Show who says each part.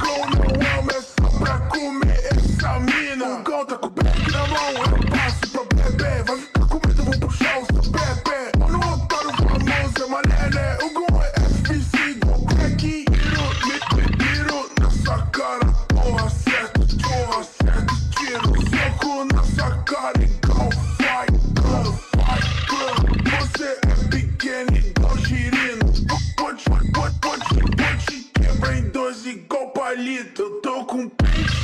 Speaker 1: Gão não ama, é só pra comer essa mina. O Gão tá com o back na mão, eu passo pra bebê. Vai ficar com medo, eu vou puxar o seu bebê. Mano, o otário famoso é mané. O Gão é FC igual crack. Tiro na sua cara, porra certo, tiro. Soco na sua cara, igual Fight Club. Você é pequeno igual girino. Pode quebra em dois igual palito. Eu tô com pente